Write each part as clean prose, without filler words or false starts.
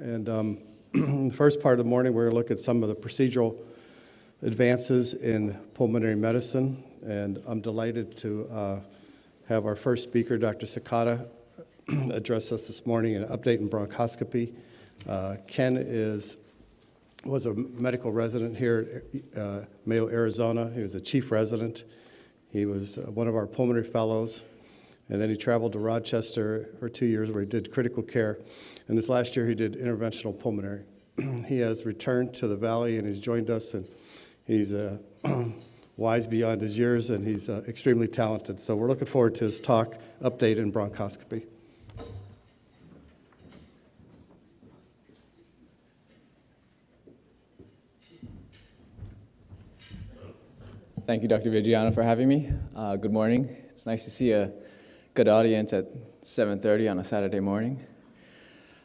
And the first part of the morning, we're going to look at some of the procedural advances in pulmonary medicine. And I'm delighted to have our first speaker, Dr. Sakata, address us this morning, an update in bronchoscopy. Ken was a medical resident here at Mayo, Arizona. He was a chief resident. He was one of our pulmonary fellows. And then he traveled to Rochester for 2 years where he did critical care. And this last year he did interventional pulmonary. He has returned to the Valley and he's joined us, and he's wise beyond his years, and he's extremely talented. So we're looking forward to his talk, update in bronchoscopy. Thank you, Dr. Vigiano, for having me. Good morning. It's nice to see a good audience at 7:30 on a Saturday morning.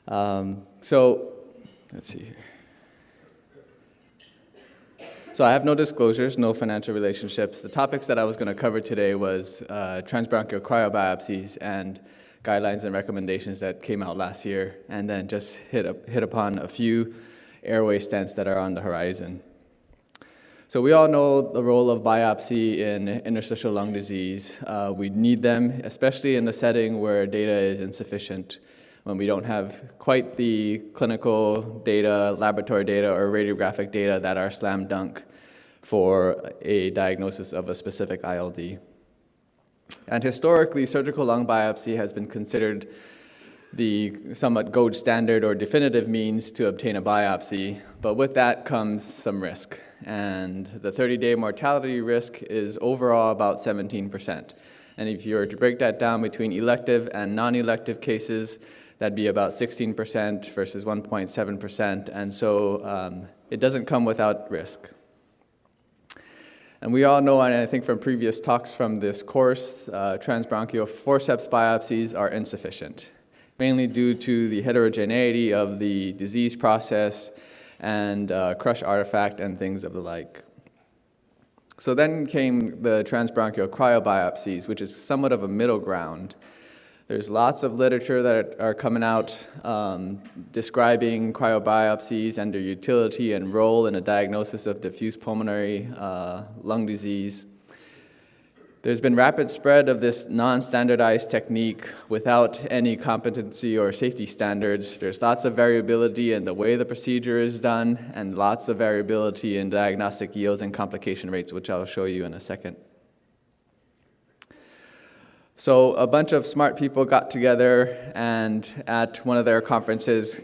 So let's see here. So I have no disclosures, no financial relationships. The topics that I was going to cover today was transbronchial cryobiopsies and guidelines and recommendations that came out last year, and then just hit upon a few airway stents that are on the horizon. So we all know the role of biopsy in interstitial lung disease. We need them, especially in a setting where data is insufficient, when we don't have quite the clinical data, laboratory data, or radiographic data that are slam dunk for a diagnosis of a specific ILD. And historically, surgical lung biopsy has been considered the somewhat gold standard or definitive means to obtain a biopsy, but with that comes some risk. And the 30-day mortality risk is overall about 17%. And if you were to break that down between elective and non-elective cases, that'd be about 16% versus 1.7%. And so it doesn't come without risk. And we all know, and I think from previous talks from this course, transbronchial forceps biopsies are insufficient, mainly due to the heterogeneity of the disease process and crush artifact and things of the like. So then came the transbronchial cryobiopsies, which is somewhat of a middle ground. There's lots of literature that are coming out describing cryobiopsies and their utility and role in a diagnosis of diffuse pulmonary lung disease. There's been rapid spread of this non-standardized technique without any competency or safety standards. There's lots of variability in the way the procedure is done, and lots of variability in diagnostic yields and complication rates, which I'll show you in a second. So a bunch of smart people got together and at one of their conferences